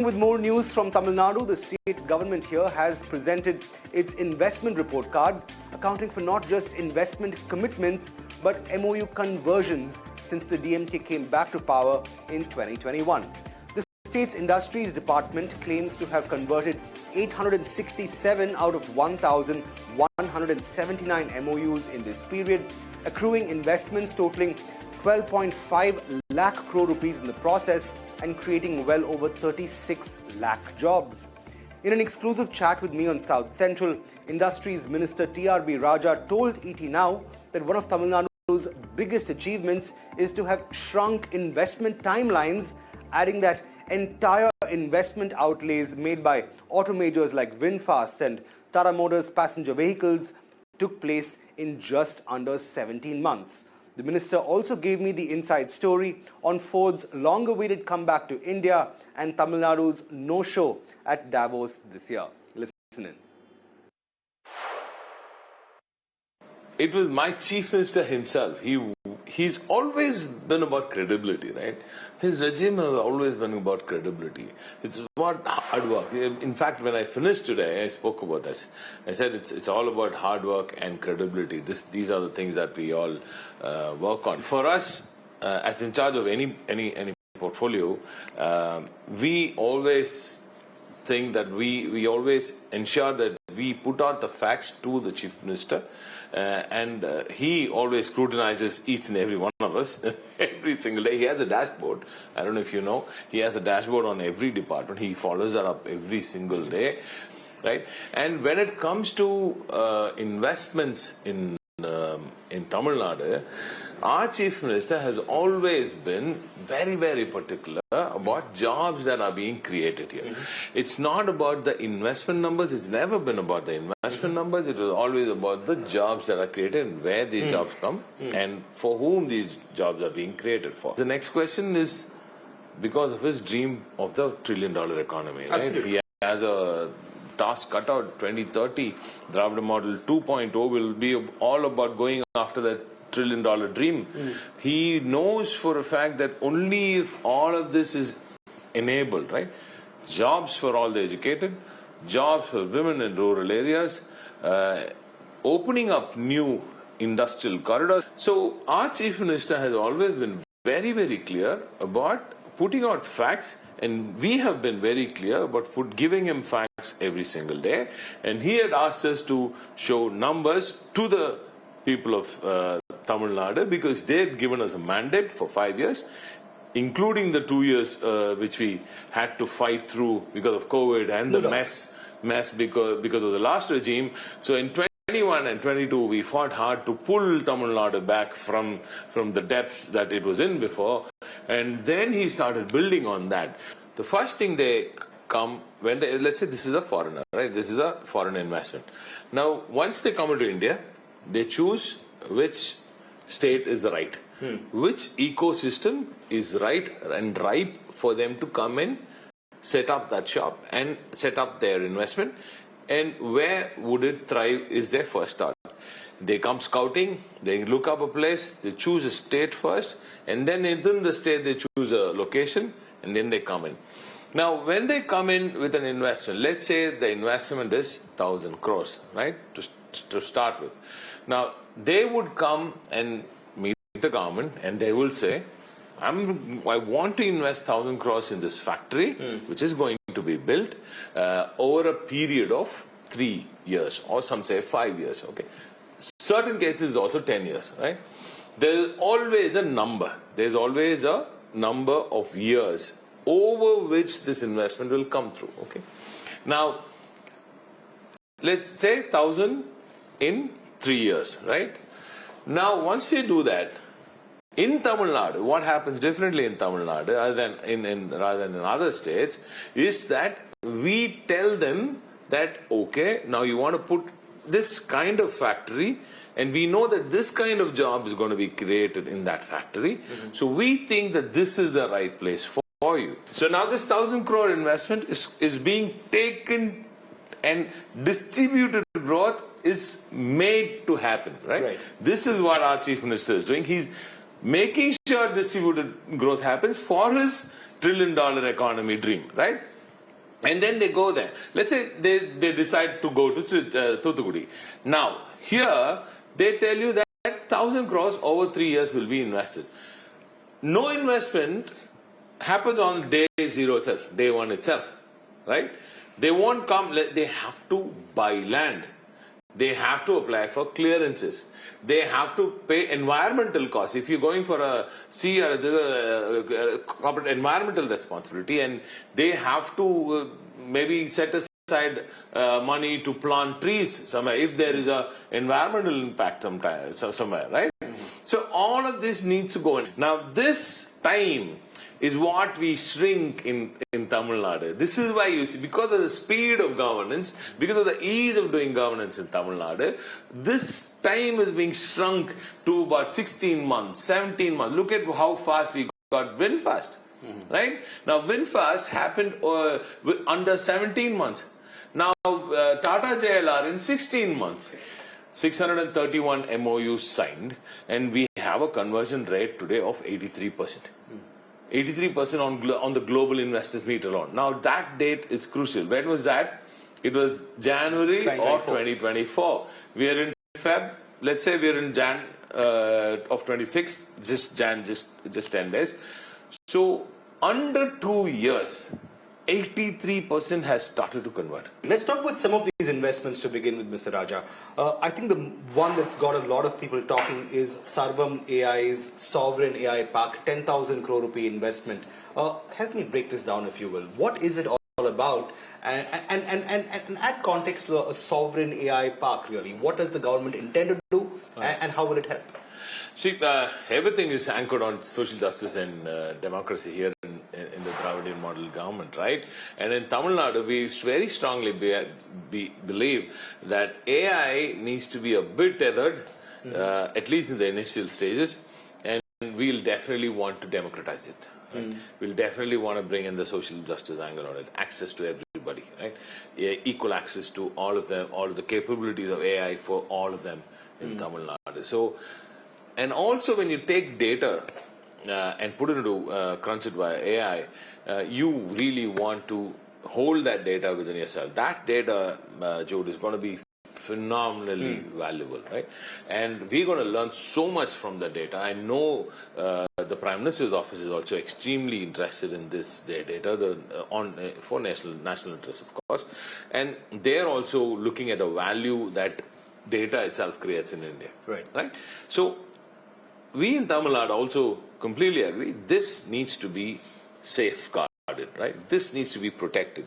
With more news from Tamil Nadu, the state government here has presented its investment report card, accounting for not just investment commitments but MOU conversions since the DMK came back to power in 2021. The state's Industries Department claims to have converted 867 out of 1,179 MOUs in this period, accruing investments totaling 12.5 lakh crore rupees in the process and creating well over 36 lakh jobs. In an exclusive chat with me on South Central, Industries Minister TRB Rajaa told ET Now that one of Tamil Nadu's biggest achievements is to have shrunk investment timelines, adding that entire investment outlays made by auto majors like VinFast and Tata Motors passenger vehicles took place in just under 17 months. The minister also gave me the inside story on Ford's long-awaited comeback to India and Tamil Nadu's no-show at Davos this year. Listen in. It was my chief minister himself. He's always been about credibility, right? His regime has always been about credibility. It's about hard work. In fact, when I finished today, I spoke about this. I said it's all about hard work and credibility. These are the things that we all work on. For us, as in charge of any portfolio, we always think that we always ensure that we put out the facts to the chief minister, and he always scrutinizes each and every one of us every single day. He has a dashboard. I don't know if you know. He has a dashboard on every department. He follows that up every single day, right? And when it comes to investments in Tamil Nadu, our chief minister has always been very, very particular about jobs that are being created here. It's not about the investment numbers. It's never been about the investment numbers. It was always about the jobs that are created and where these jobs come and for whom these jobs are being created for. The next question is because of his dream of the $1 trillion economy. Right? Absolutely. He has a task cut out. 2030, Dravida Model 2.0 will be all about going after that $1 trillion dream. He knows for a fact that only if all of this is enabled, right? Jobs for all the educated, jobs for women in rural areas, opening up new industrial corridors. So our chief minister has always been very, very clear about putting out facts, and we have been very clear about giving him facts every single day. And he had asked us to show numbers to the people of Tamil Nadu because they had given us a mandate for 5 years, including the 2 years which we had to fight through because of COVID and the mess because of the last regime. So in 21 and 22, we fought hard to pull Tamil Nadu back from the depths that it was in before. And then he started building on that. The first thing they come, when they, let's say this is a foreigner, right? This is a foreign investment. Now, once they come into India, they choose which state is the right, which ecosystem is right and ripe for them to come in, set up that shop and set up their investment, and where would it thrive is their first thought. They come scouting, they look up a place, they choose a state first, and then within the state they choose a location, and then they come in. Now, when they come in with an investment, let's say the investment is 1,000 crores, right, to start with. Now, they would come and meet the government and they will say, I want to invest 1,000 crores in this factory, which is going to be built over a period of 3 years, or some say 5 years, okay. Certain cases also 10 years, right. There's always a number. There's always a number of years over which this investment will come through, okay. Now, let's say 1,000 in 3 years, right? Now, once you do that, in Tamil Nadu, what happens differently in Tamil Nadu rather than in other states is that we tell them that, okay, now you want to put this kind of factory, and we know that this kind of job is going to be created in that factory. So we think that this is the right place for you. So now this 1,000 crore investment is being taken and distributed growth is made to happen, right? This is what our chief minister is doing. He's making sure distributed growth happens for his $1 trillion economy dream, right? And then they go there. Let's say they decide to go to Thoothukudi. Now, here, they tell you that 1,000 crores over 3 years will be invested. No investment happens on day zero itself, day one itself, right? They won't come, they have to buy land. They have to apply for clearances. They have to pay environmental costs. If you're going for a corporate environmental responsibility, and they have to maybe set aside money to plant trees somewhere if there is a environmental impact somewhere, right? So all of this needs to go in. Now this time is what we shrink in Tamil Nadu. This is why you see, because of the speed of governance, because of the ease of doing governance in Tamil Nadu, this time is being shrunk to about 16 months, 17 months. Look at how fast we got VinFast, right? Now VinFast happened under 17 months. Now Tata JLR in 16 months. 631 MOUs signed, and we have a conversion rate today of 83%. 83% on the global investors meet alone. Now that date is crucial. When was that? It was January of 2024. We are in Feb. Let's say we are in Jan of 26. Just 10 days. So under 2 years, 83% has started to convert. Let's talk about some of these investments to begin with, Mr. Rajaa. I think the one that's got a lot of people talking is Sarvam AI's Sovereign AI Park, 10,000 crore rupee investment. Help me break this down, if you will. What is it all about? And add context to a Sovereign AI Park, really. What does the government intend to do, and how will it help? See, everything is anchored on social justice and democracy here in the Dravidian model government, right? And in Tamil Nadu, we very strongly believe that AI needs to be a bit tethered, at least in the initial stages, and we'll definitely want to democratize it. Right? We'll definitely want to bring in the social justice angle on it, access to everybody, right? Equal access to all of them, all of the capabilities of AI for all of them in Tamil Nadu. So, and also when you take data and put it into crunch it via AI, you really want to hold that data within yourself. That data, Jude, is going to be phenomenally valuable, right? And we're going to learn so much from the data. I know the Prime Minister's office is also extremely interested in this data for national interest, of course. And they're also looking at the value that data itself creates in India. Right? So we in Tamil Nadu also completely agree this needs to be safeguarded, right? This needs to be protected.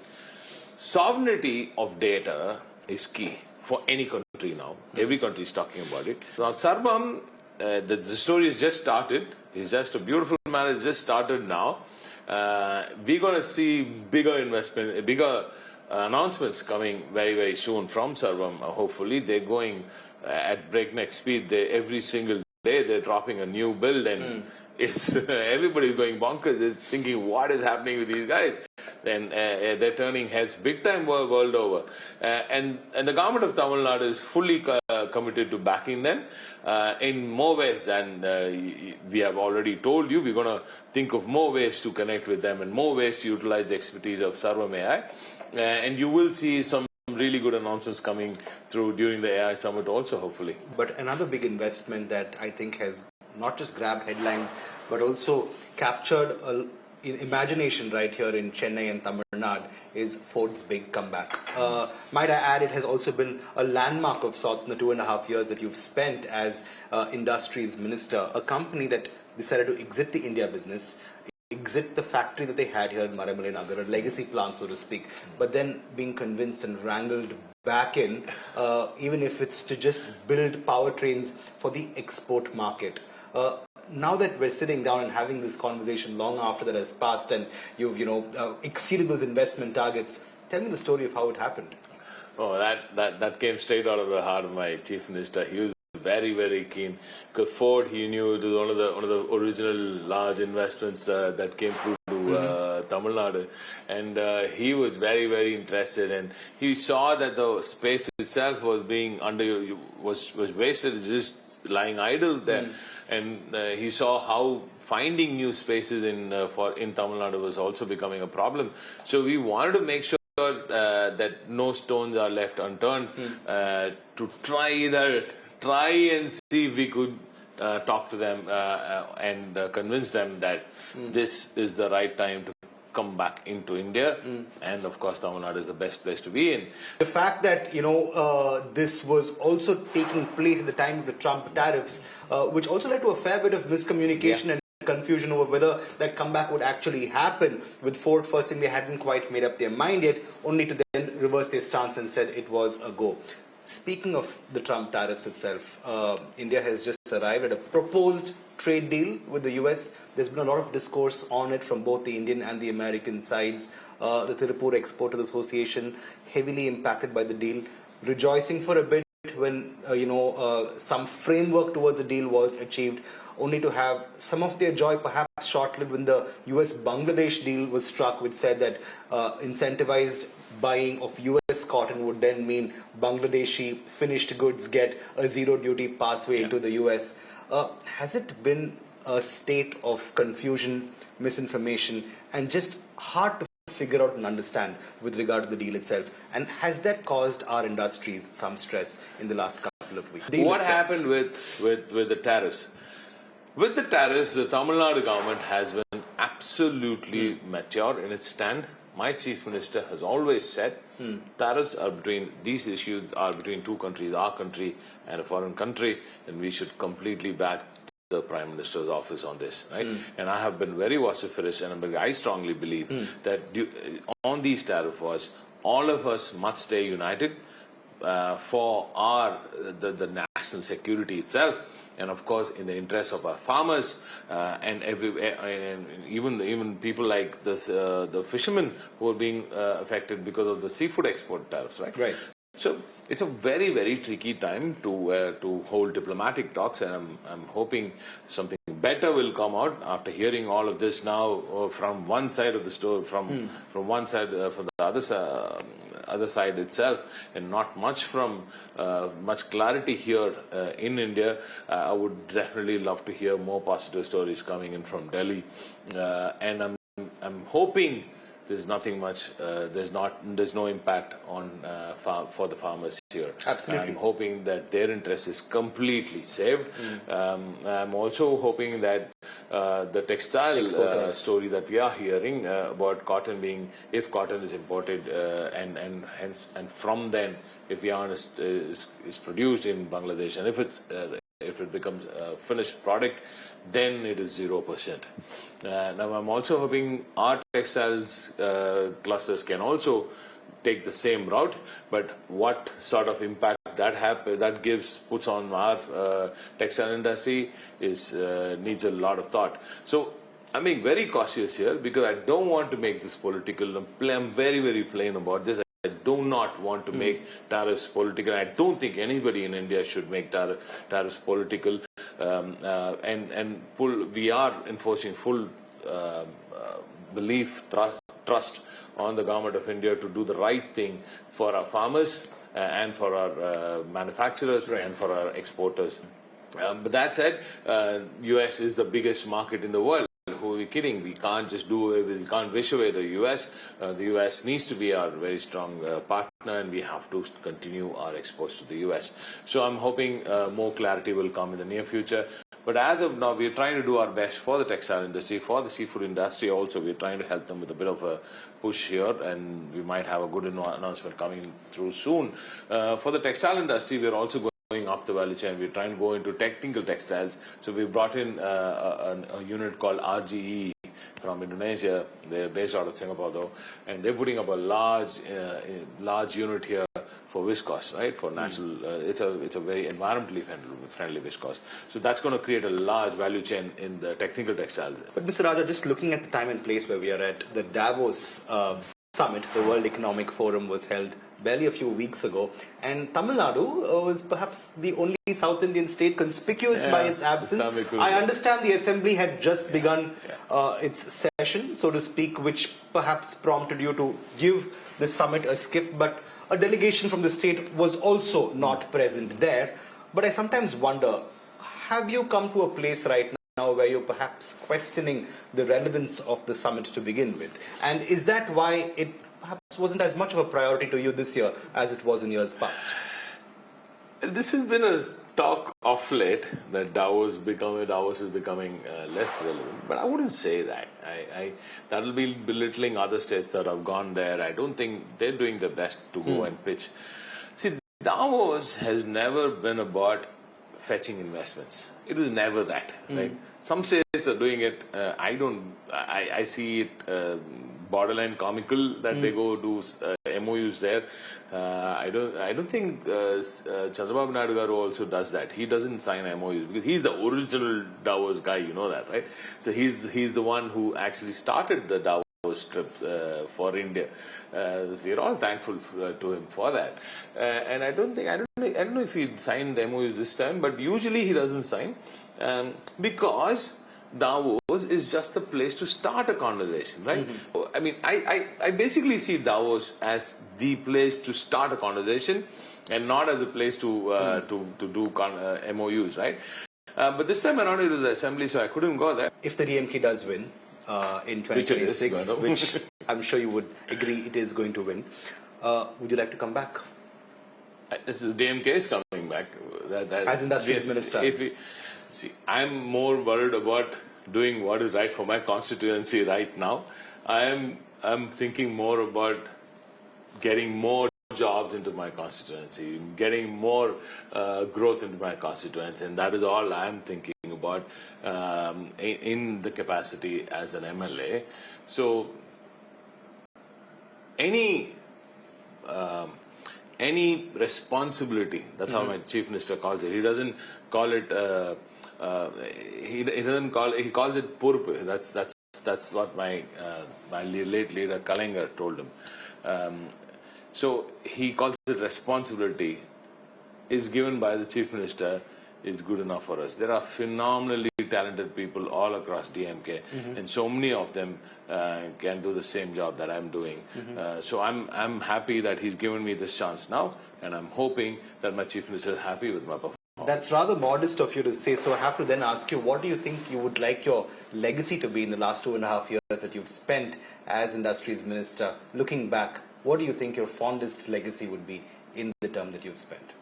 Sovereignty of data is key for any country now. Every country is talking about it. Now, Sarvam, the story has just started. It's just a beautiful marriage, just started now. We're going to see bigger investment, bigger announcements coming very, very soon from Sarvam. Hopefully, they're going at breakneck speed. Every single day they're dropping a new build, and it's everybody's going bonkers. They're thinking, what is happening with these guys? And they're turning heads big time world over. And the government of Tamil Nadu is fully committed to backing them in more ways than we have already told you. We're going to think of more ways to connect with them and more ways to utilize the expertise of Sarvam AI. And you will see some really good announcements coming through during the AI summit also, hopefully. But another big investment that I think has not just grabbed headlines, but also captured imagination right here in Chennai and Tamil Nadu is Ford's big comeback. Might I add, it has also been a landmark of sorts in the 2.5 years that you've spent as industries minister. A company that decided to exit the India business, exit the factory that they had here in Maraimalai Nagar, a legacy plant, so to speak, but then being convinced and wrangled back in, even if it's to just build powertrains for the export market. Now that we're sitting down and having this conversation long after that has passed and you've exceeded those investment targets, tell me the story of how it happened. Oh, that came straight out of the heart of my chief minister. He was very, very keen. Because Ford, he knew it was one of the original large investments that came through to Tamil Nadu, and he was very, very interested. And he saw that the space itself was being was wasted, just lying idle there. And he saw how finding new spaces in Tamil Nadu was also becoming a problem. So we wanted to make sure that no stones are left unturned to try and see if we could talk to them and convince them that this is the right time to come back into India, and of course Tamil Nadu is the best place to be in. The fact that this was also taking place at the time of the Trump tariffs, which also led to a fair bit of miscommunication and confusion over whether that comeback would actually happen, with Ford first saying they hadn't quite made up their mind yet, only to then reverse their stance and said it was a go. Speaking of the Trump tariffs itself, India has just arrived at a proposed trade deal with the US. There's been a lot of discourse on it from both the Indian and the American sides. The Tirupur Exporters Association, heavily impacted by the deal, rejoicing for a bit when some framework towards the deal was achieved, only to have some of their joy perhaps short-lived when the US-Bangladesh deal was struck, which said that incentivized buying of US cotton would then mean Bangladeshi finished goods get a zero-duty pathway into the US. Has it been a state of confusion, misinformation, and just hard to figure out and understand with regard to the deal itself? And has that caused our industries some stress in the last couple of weeks? What happened with the tariffs? With the tariffs, the Tamil Nadu government has been absolutely mature in its stand. My chief minister has always said tariffs are these issues are between two countries, our country and a foreign country, and we should completely back the Prime Minister's office on this, right? And I have been very vociferous, and I strongly believe that on these tariff wars, all of us must stay united for the national security itself, and of course in the interest of our farmers and even people like this, the fishermen who are being affected because of the seafood export tariffs, right? Right. So it's a very, very tricky time to hold diplomatic talks, and I'm hoping something better will come out after hearing all of this now from one side of the story, from one side, from the other side itself, and not much from much clarity here in India. I would definitely love to hear more positive stories coming in from Delhi, and I'm hoping there's nothing much. There's no impact on for the farmers here. Absolutely. I'm hoping that their interest is completely saved. I'm also hoping that the textile story that we are hearing about cotton being, if cotton is imported and from then, if yarn is produced in Bangladesh, and if it becomes a finished product, then it is 0%. Now I'm also hoping our textiles clusters can also take the same route, but what sort of impact that puts on our textile industry needs a lot of thought. So I'm being very cautious here because I don't want to make this political. I'm very, very plain about this. I do not want to make tariffs political. I don't think anybody in India should make tariffs political. We are enforcing full trust on the government of India to do the right thing for our farmers and for our manufacturers and for our exporters. But that said, US is the biggest market in the world. Who are we kidding? We can't just we can't wish away the US. The US needs to be our very strong partner, and we have to continue our exports to the US. So I'm hoping more clarity will come in the near future. But as of now, we're trying to do our best for the textile industry, for the seafood industry also. We're trying to help them with a bit of a push here, and we might have a good announcement coming through soon. For the textile industry, we're also going up the value chain. We're trying to go into technical textiles. So we brought in a unit called RGE from Indonesia. They're based out of Singapore though, and they're putting up a large unit here for viscose, right? For natural, it's a very environmentally friendly viscose. So that's going to create a large value chain in the technical textiles. But Mr. Rajaa, just looking at the time and place where we are at, the Davos summit, the World Economic Forum, was held barely a few weeks ago, and Tamil Nadu was perhaps the only South Indian state conspicuous by its absence. I understand the assembly had just begun its session, so to speak, which perhaps prompted you to give the summit a skip, but a delegation from the state was also not present there. But I sometimes wonder, have you come to a place right now where you're perhaps questioning the relevance of the summit to begin with? And is that why it perhaps wasn't as much of a priority to you this year as it was in years past? This has been a talk of late that Davos is becoming less relevant, but I wouldn't say that. That will be belittling other states that have gone there. I don't think they're doing their best to go and pitch. See, Davos has never been about fetching investments. It was never that, right? Some states are doing it. I see it borderline comical that they go do MOUs there. I don't think Chandrababu Naidu garu also does that. He doesn't sign MOUs because he's the original Davos guy. You know that, right? So he's the one who actually started the Davos trip for India. We're all thankful to him for that. And I don't know if he signed MOUs this time, but usually he doesn't sign because Davos is just a place to start a conversation, right? I mean, I basically see Davos as the place to start a conversation and not as a place to do MOUs, right? But this time around it was the assembly, so I couldn't go there. If the DMK does win in 2026, which I'm sure you would agree it is going to win, would you like to come back? The DMK is coming back. As Industries Minister. See, I'm more worried about doing what is right for my constituency right now. I'm thinking more about getting more jobs into my constituency, getting more growth into my constituency, and that is all I'm thinking about in the capacity as an MLA. So any responsibility, that's how my chief minister calls it. He doesn't call it he calls it purp. That's what my late leader Kalinga told him. So he calls it responsibility is given by the chief minister is good enough for us. There are phenomenally talented people all across DMK, and so many of them can do the same job that I'm doing. So I'm happy that he's given me this chance now, and I'm hoping that my chief minister is happy with my performance. That's rather modest of you to say, so I have to then ask you, what do you think you would like your legacy to be in the last 2.5 years that you've spent as Industries Minister? Looking back, what do you think your fondest legacy would be in the term that you've spent?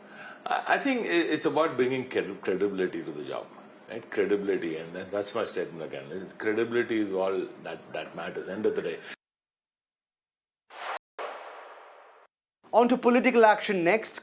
I think it's about bringing credibility to the job, right? Credibility, and that's my statement again. Credibility is all that matters, end of the day. On to political action next.